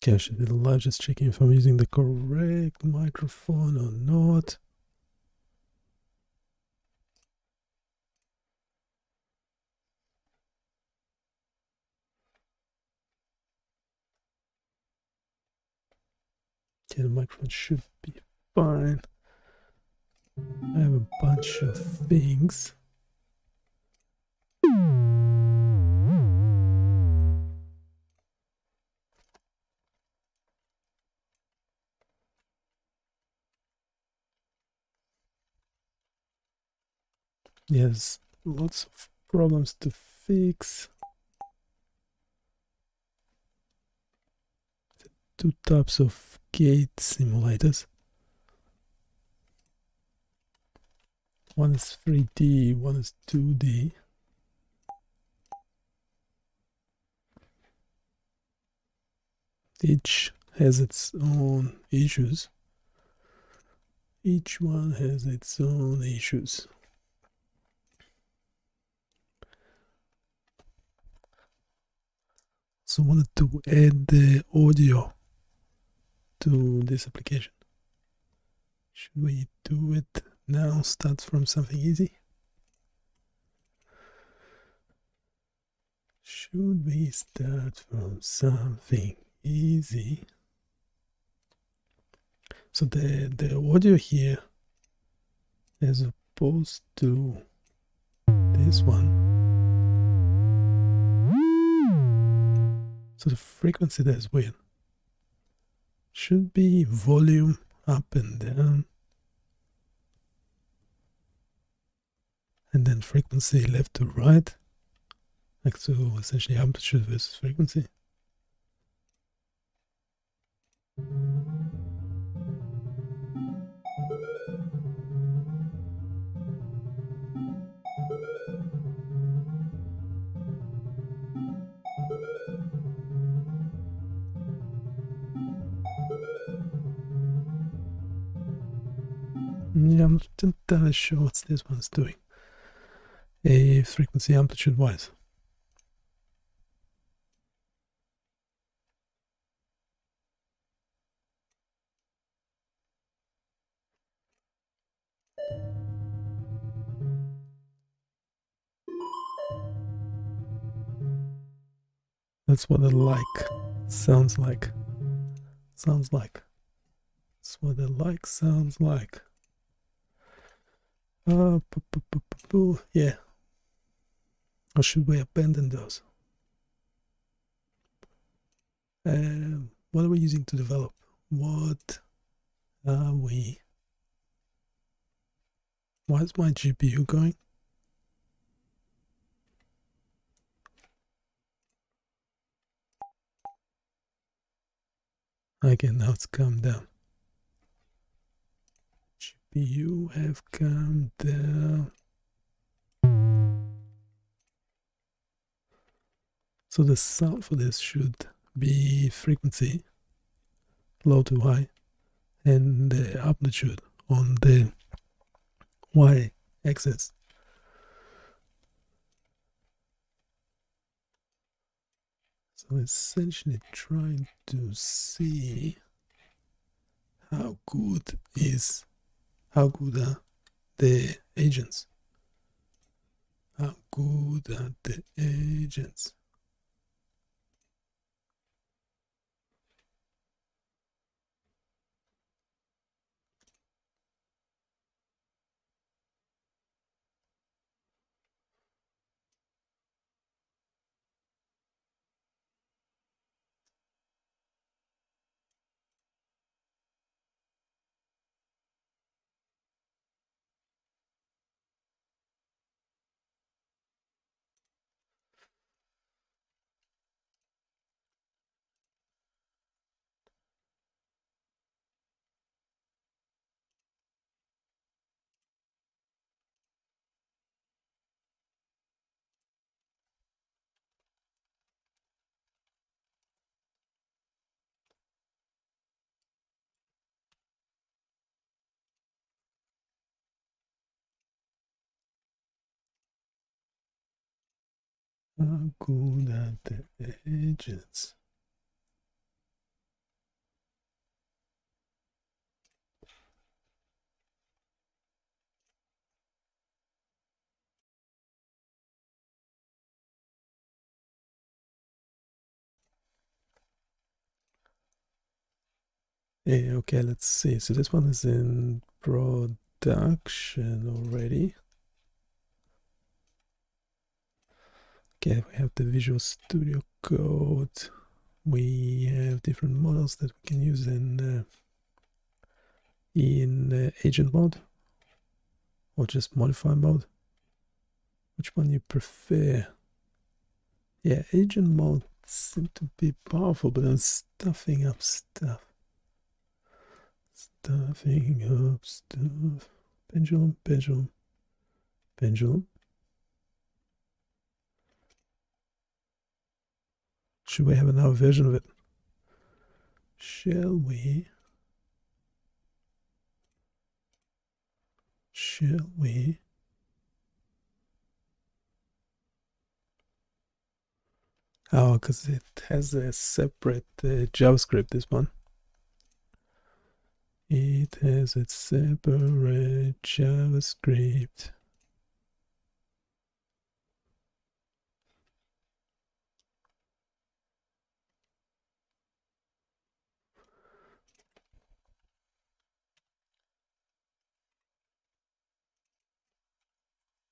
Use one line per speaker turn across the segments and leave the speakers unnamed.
Okay, I should be live, just checking if I'm using the correct microphone or not. Okay, the microphone should be fine. I have a bunch of things. Yes, lots of problems to fix. Two types of gate simulators. One is 3D, one is 2D. Each has its own issues. Each one has its own issues. So I wanted to add the audio to this application. Should we do it now? Start from something easy. Should we start from something easy? So the audio here, as opposed to this one, so the frequency there is weird. Should be volume up and down, and then frequency left to right, like so, essentially amplitude versus frequency. Yeah, I'm not entirely sure what this one's doing. A frequency amplitude wise. That's what a like sounds like. Sounds like. That's what a like sounds like. Yeah. Or should we abandon those? What are we using to develop? What are we? Why is my GPU going? Okay, now it's calmed down. GPU have calmed down. So the sound for this should be frequency, low to high, and the amplitude on the Y axis. So essentially trying to see how good are the agents? How good are the agents? How good are the agents? Yeah, okay, let's see. So this one is in production already. Okay, we have the Visual Studio Code. We have different models that we can use in agent mode or just modify mode. Which one you prefer? Yeah, agent mode seems to be powerful, but then stuffing up stuff. Stuffing up stuff. Pendulum, pendulum, pendulum. Should we have another version of it? Shall we? Shall we? Oh, because it has a separate JavaScript, this one. It has its separate JavaScript.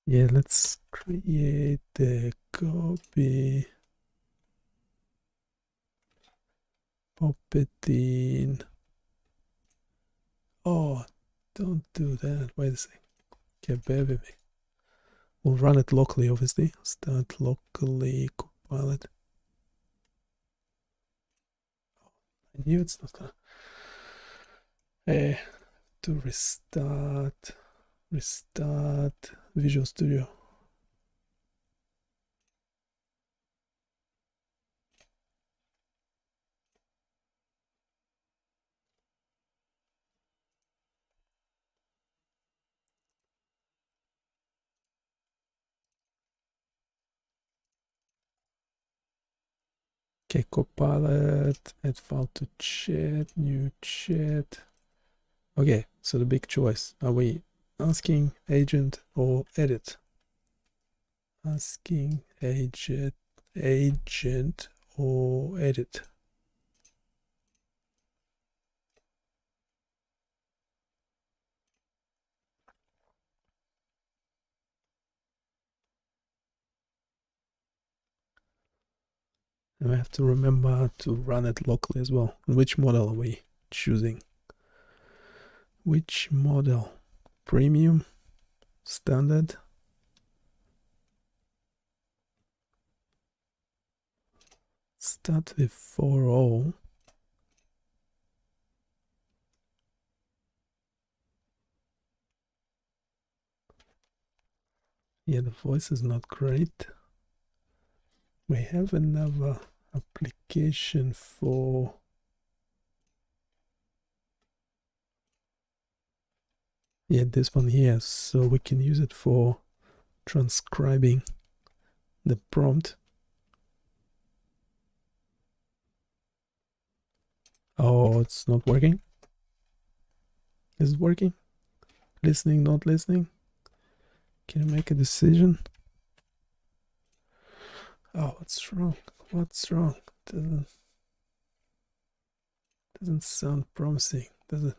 Yeah, let's create the copy. Pop it in. Oh, don't do that. Wait a second. Okay, bear with me. We'll run it locally, obviously. Start locally, compile it. I knew it's not gonna. To restart Visual Studio. Okay, Copilot, add file to chat, new chat. Okay, so the big choice. Are we asking agent or edit? Asking agent or edit. And I have to remember to run it locally as well. Which model are we choosing? Which model? Premium? Standard? Start with 4.0. Yeah, the voice is not great. We have another application for this one here, so we can use it for transcribing the prompt. Oh, it's not working. Is it working? Listening, not listening? Can you make a decision? Oh, what's wrong? What's wrong? Doesn't sound promising, does it?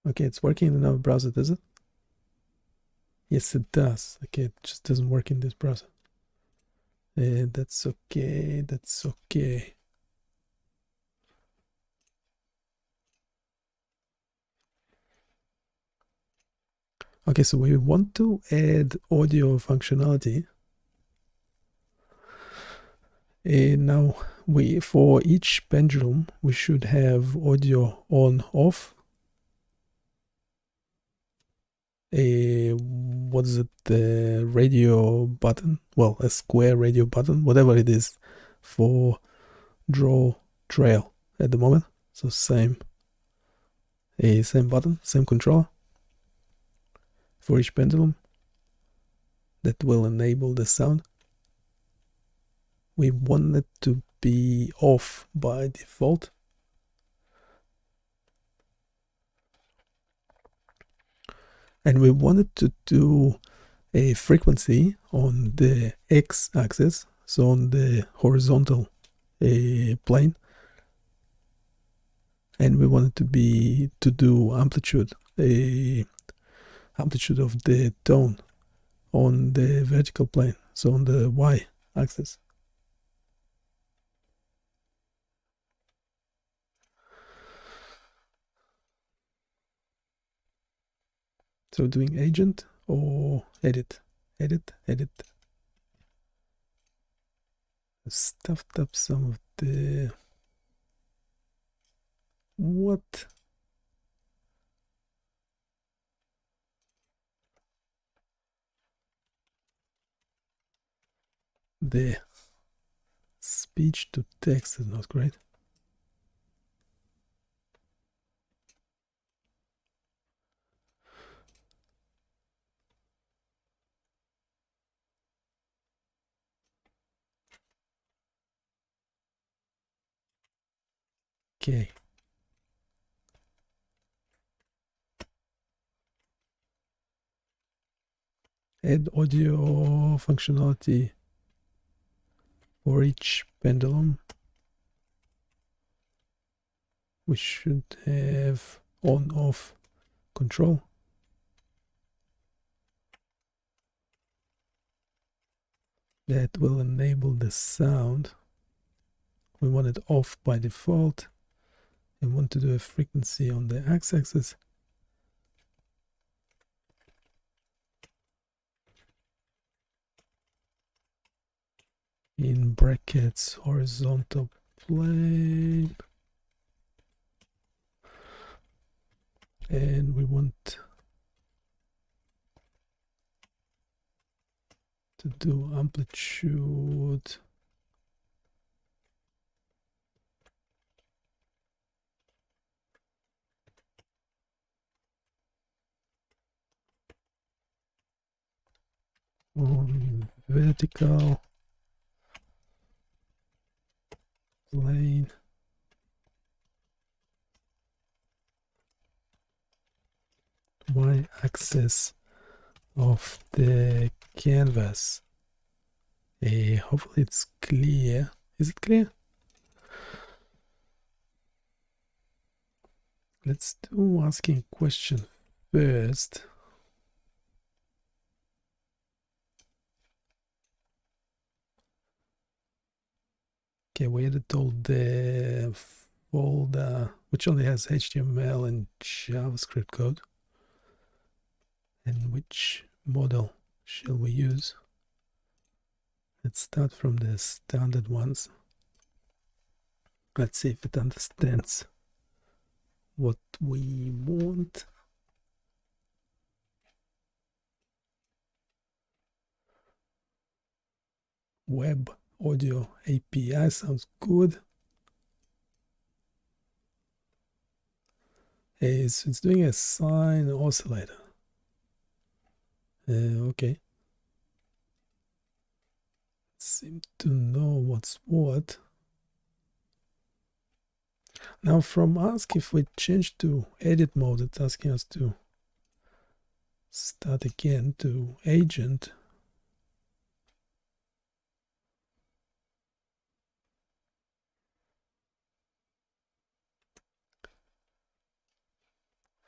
Okay, it's working in another browser, does it? Yes, it does. Okay, it just doesn't work in this browser. That's okay. That's okay. Okay, so we want to add audio functionality. Now, for each pendulum, we should have audio on, off. What is it? The radio button? Well, a square radio button, whatever it is, for draw trail at the moment. So same button, same controller for each pendulum that will enable the sound. We want it to be off by default. And we wanted to do a frequency on the x-axis, so on the horizontal plane, and we want it to do amplitude, a amplitude of the tone on the vertical plane, so on the y-axis. So doing agent or edit, edit. Stuffed up some of the what? The speech to text is not great. Okay. Add audio functionality for each pendulum. We should have on-off control. That will enable the sound. We want it off by default. And want to do a frequency on the x-axis. In brackets, horizontal plane. And we want to do amplitude on vertical plane. Y-axis of the canvas. Hopefully it's clear. Is it clear? Let's do asking a question first. Okay, we added all the folder which only has HTML and JavaScript code. And which model shall we use? Let's start from the standard ones. Let's see if it understands what we want. Web audio API sounds good. It's doing a sine oscillator. Okay. Seem to know what's what. Now from ask, if we change to edit mode, it's asking us to start again to agent.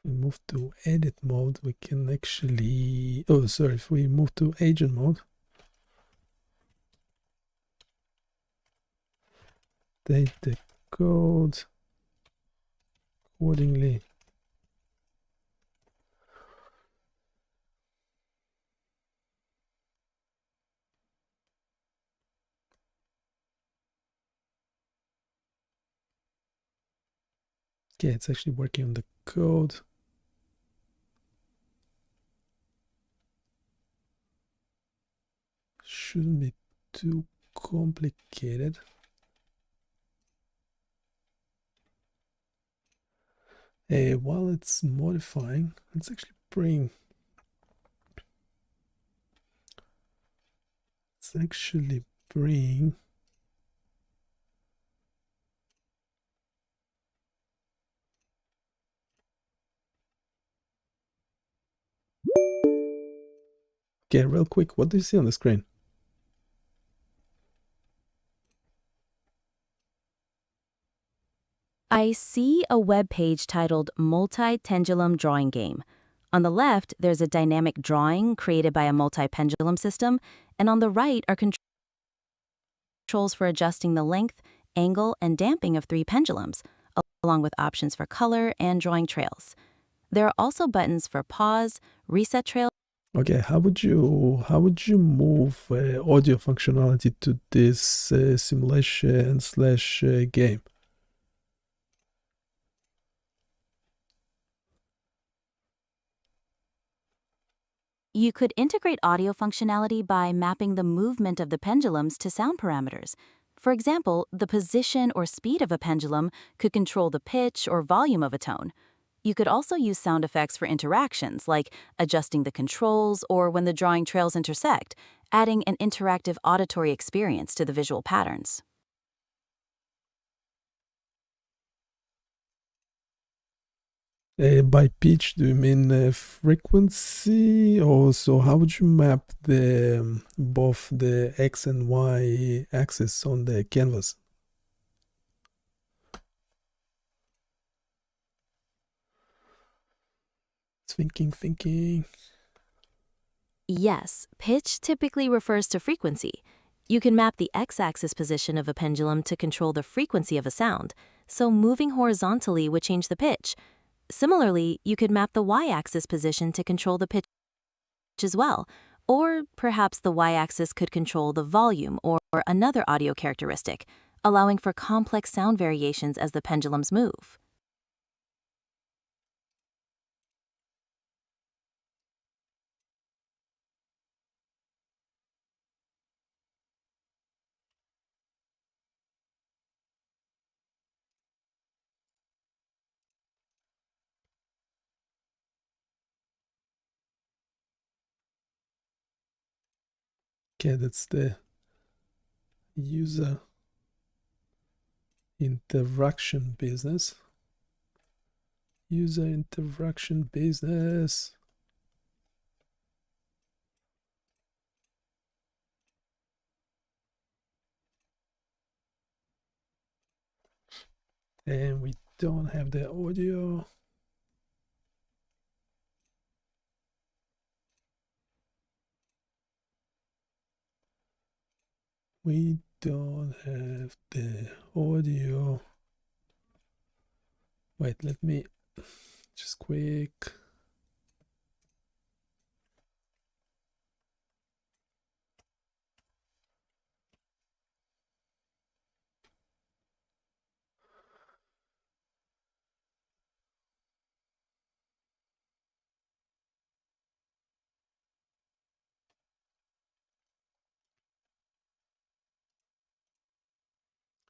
We move to edit mode, we can actually, oh sorry, if we move to agent mode, update the code accordingly. Okay, it's actually working on the code. Shouldn't be too complicated. While it's modifying, let's actually bring, Okay, real quick, what do you see on the screen?
I see a web page titled Multi-Pendulum Drawing Game. On the left, there's a dynamic drawing created by a multi-pendulum system, and on the right are controls for adjusting the length, angle, and damping of 3 pendulums, along with options for color and drawing trails. There are also buttons for pause, reset trails.
Okay, how would you move audio functionality to this simulation slash game?
You could integrate audio functionality by mapping the movement of the pendulums to sound parameters. For example, the position or speed of a pendulum could control the pitch or volume of a tone. You could also use sound effects for interactions, like adjusting the controls or when the drawing trails intersect, adding an interactive auditory experience to the visual patterns.
By pitch, do you mean frequency? Also, how would you map the both the X and Y axis on the canvas? Thinking.
Yes, pitch typically refers to frequency. You can map the x-axis position of a pendulum to control the frequency of a sound, so moving horizontally would change the pitch. Similarly, you could map the y-axis position to control the pitch as well, or perhaps the y-axis could control the volume or another audio characteristic, allowing for complex sound variations as the pendulums move.
Okay, that's the user interaction business. User interaction business. And we don't have the audio. We don't have the audio. Wait, let me just quick.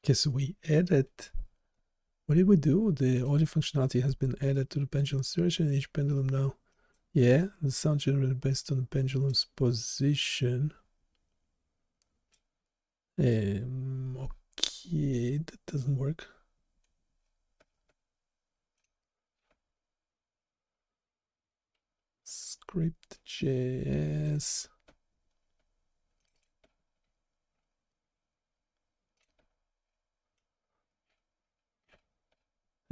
Okay, so we added. What did we do? The audio functionality has been added to the pendulum situation in each pendulum now. Yeah, the sound generated based on the pendulum's position. Okay, that doesn't work. Script.js.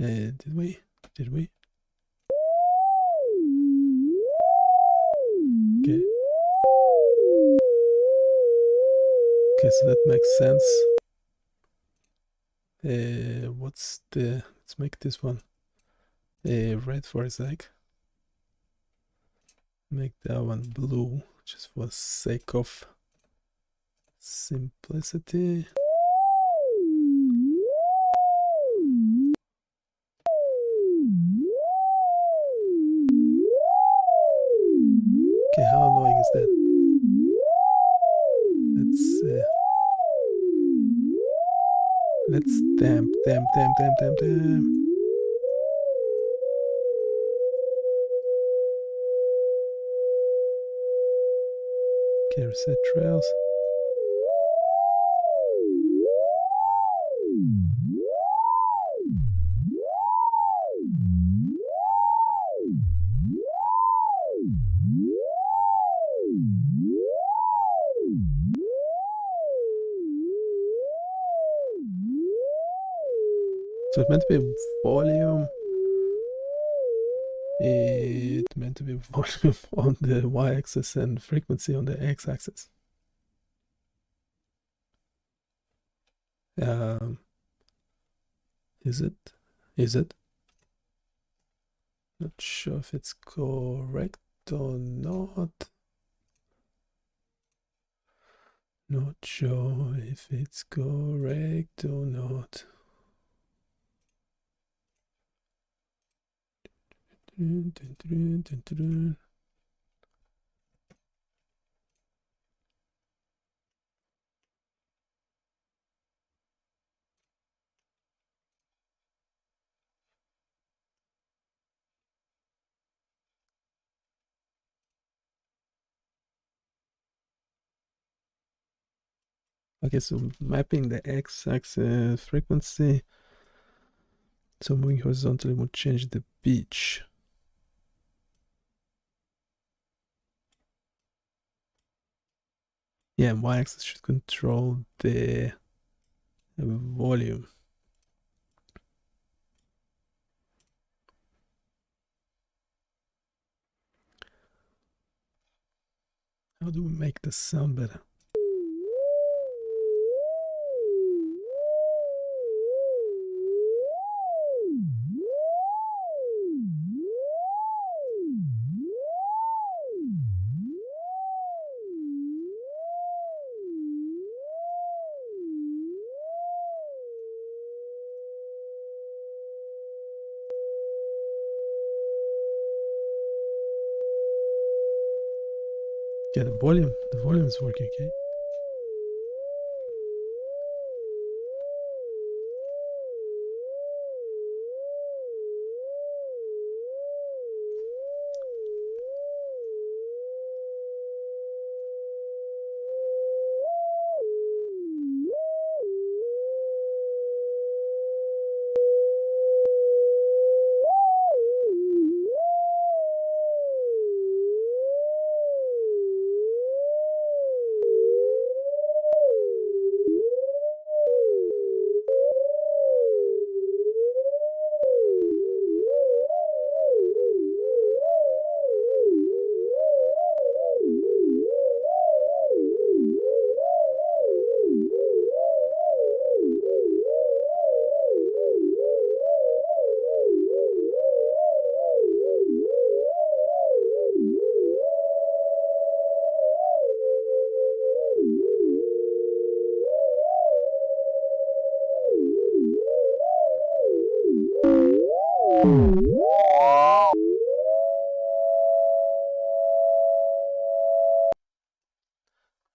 Did we? Okay. Okay, so that makes sense. What's the? Let's make this one red for a sec. Make that one blue, just for the sake of simplicity. Okay, how annoying is that? Let's damp. Okay, reset trails. So it's meant to be volume. It's meant to be volume on the y-axis and frequency on the x-axis. Is it? Is it? Not sure if it's correct or not. Not sure if it's correct or not. Dun, dun, dun, dun, dun. Okay, so mapping the x-axis frequency. So moving horizontally would change the pitch. Yeah, and y-axis should control the volume. How do we make this sound better? Yeah, the volume is working, okay?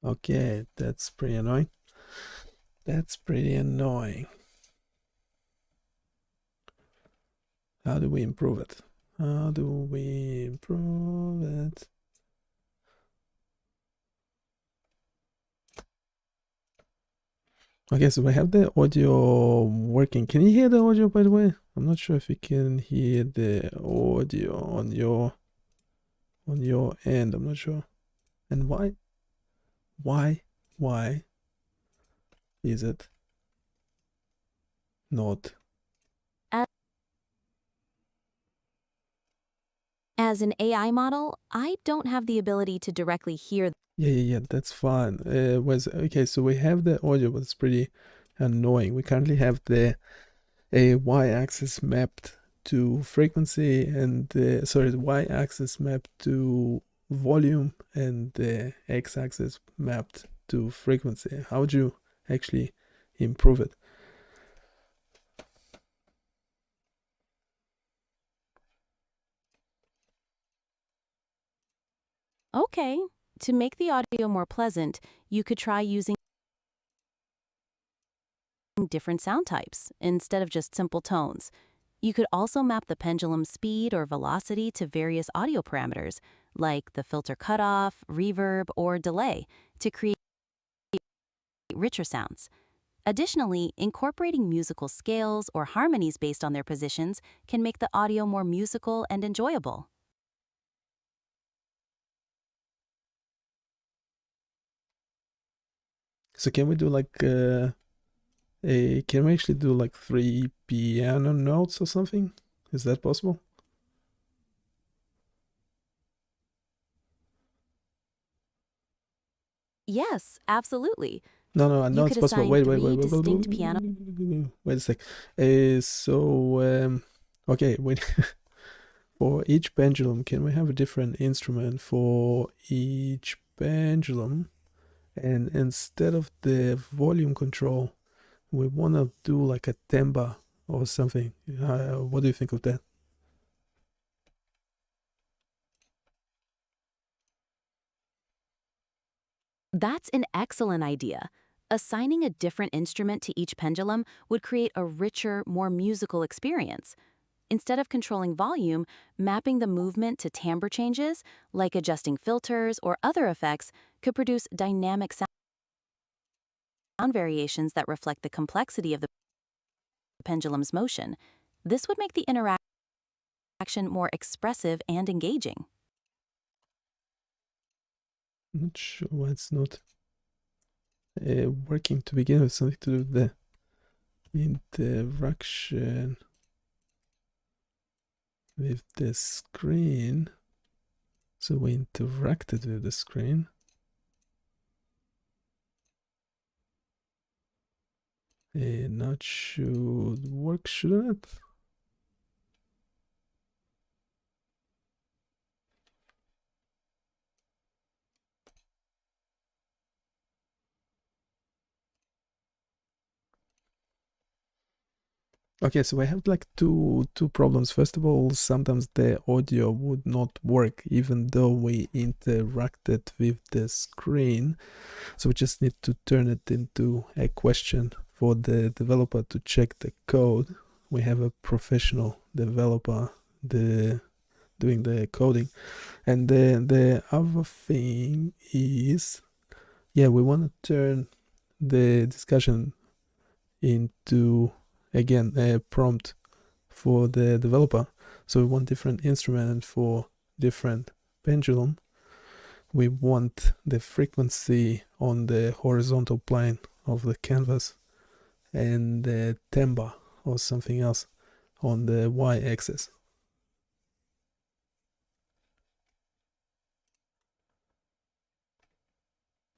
Okay, that's pretty annoying. That's pretty annoying. How do we improve it? How do we improve it? Okay, so we have the audio working. Can you hear the audio, by the way? I'm not sure if you can hear the audio on your end. I'm not sure. And why is it not?
As an AI model, I don't have the ability to directly hear.
Yeah, that's fine. Okay, so we have the audio, but it's pretty annoying. We currently have the y-axis mapped to frequency and the y-axis mapped to volume and the x-axis mapped to frequency. How would you actually improve it?
Okay, to make the audio more pleasant, you could try using different sound types instead of just simple tones. You could also map the pendulum speed or velocity to various audio parameters, like the filter cutoff, reverb, or delay, to create richer sounds. Additionally, incorporating musical scales or harmonies based on their positions can make the audio more musical and enjoyable.
So can we do like can we actually do like 3 piano notes or something? Is that possible?
Yes, absolutely.
No, I
You
know it's
could
possible.
assign
Wait,
three distinct piano.
wait a sec. Okay, wait. For each pendulum, can we have a different instrument for each pendulum? And instead of the volume control, we want to do like a timbre or something. What do you think of that?
That's an excellent idea. Assigning a different instrument to each pendulum would create a richer, more musical experience. Instead of controlling volume, mapping the movement to timbre changes, like adjusting filters or other effects, could produce dynamic sound variations that reflect the complexity of the pendulum's motion. This would make the interaction more expressive and engaging.
I'm not sure why it's not working to begin with. Something to do with the interaction with the screen. So we interacted with the screen. Now it should work, shouldn't it? Okay, so I have like two problems. First of all, sometimes the audio would not work even though we interacted with the screen. So we just need to turn it into a question for the developer to check the code. We have a professional developer doing the coding. And the other thing is, yeah, we want to turn the discussion into, again, a prompt for the developer. So we want different instrument for different pendulum. We want the frequency on the horizontal plane of the canvas and the timbre or something else on the y-axis.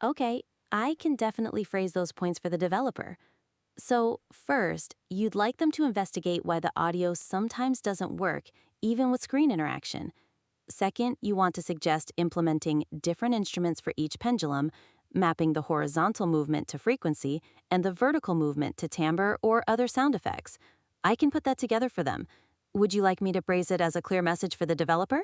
Okay, I can definitely phrase those points for the developer. So, first, you'd like them to investigate why the audio sometimes doesn't work, even with screen interaction. Second, you want to suggest implementing different instruments for each pendulum, mapping the horizontal movement to frequency and the vertical movement to timbre or other sound effects. I can put that together for them. Would you like me to phrase it as a clear message for the developer?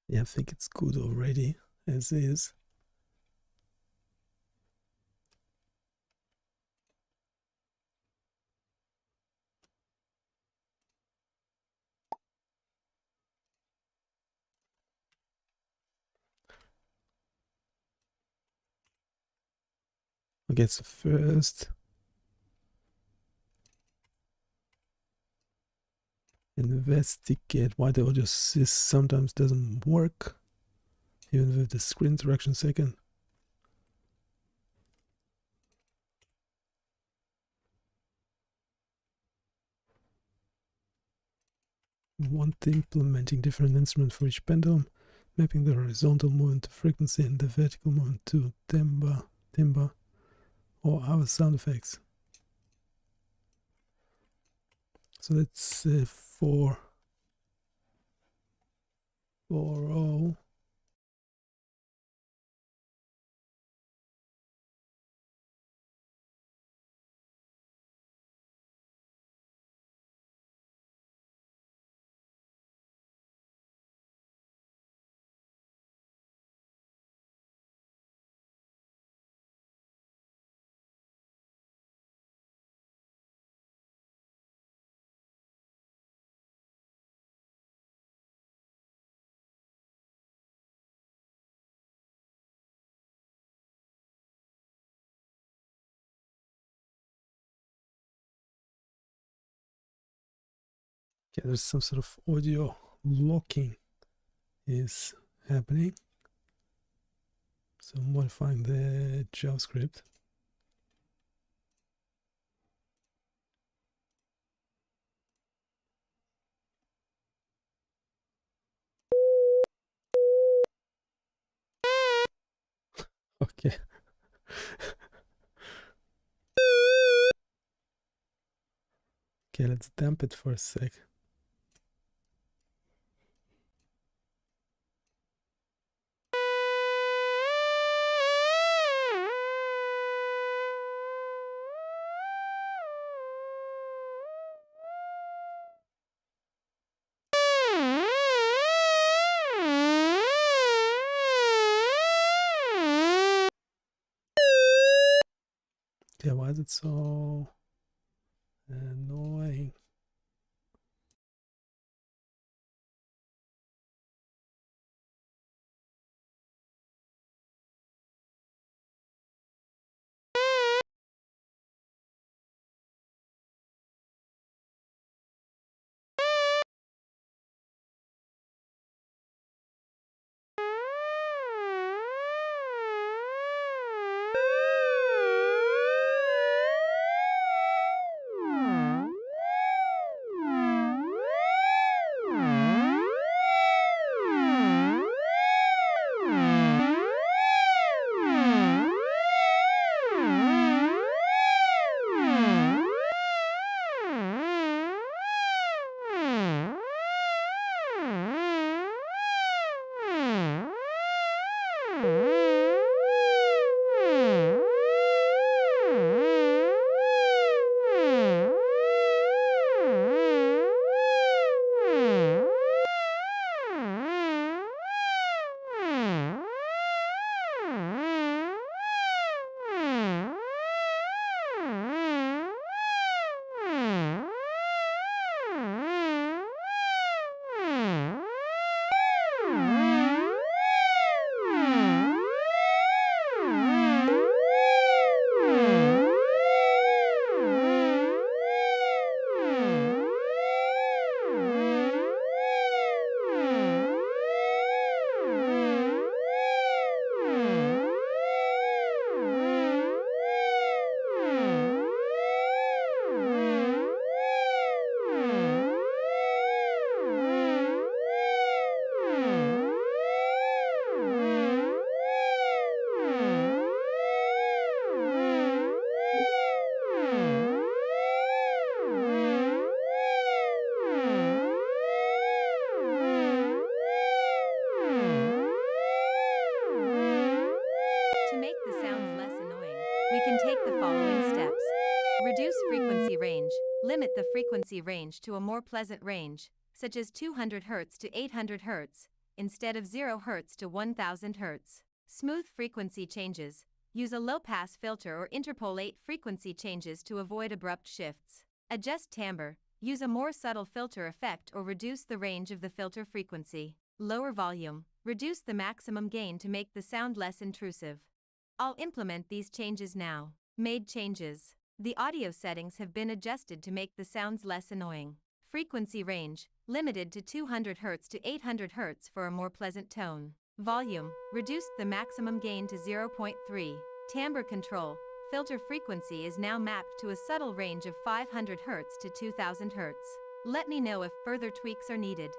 Yeah, I think it's good already as is. Okay, so first investigate why the audio sometimes doesn't work, even with the screen interaction. Second, want implementing different instruments for each pendulum, mapping the horizontal movement to frequency and the vertical movement to timbre, or other sound effects. So that's 4. Okay, there's some sort of audio locking is happening. So modifying the JavaScript. Okay. Okay, let's damp it for a sec. Yeah, why is it so annoying?
To make the sounds less annoying, we can take the following steps. Reduce frequency range. Limit the frequency range to a more pleasant range, such as 200 Hz to 800 Hz, instead of 0 Hz to 1000 Hz. Smooth frequency changes. Use a low-pass filter or interpolate frequency changes to avoid abrupt shifts. Adjust timbre. Use a more subtle filter effect or reduce the range of the filter frequency. Lower volume. Reduce the maximum gain to make the sound less intrusive. I'll implement these changes now. Made changes. The audio settings have been adjusted to make the sounds less annoying. Frequency range, limited to 200 Hz to 800 Hz for a more pleasant tone. Volume, reduced the maximum gain to 0.3. Timbre control, filter frequency is now mapped to a subtle range of 500 Hz to 2000 Hz. Let me know if further tweaks are needed.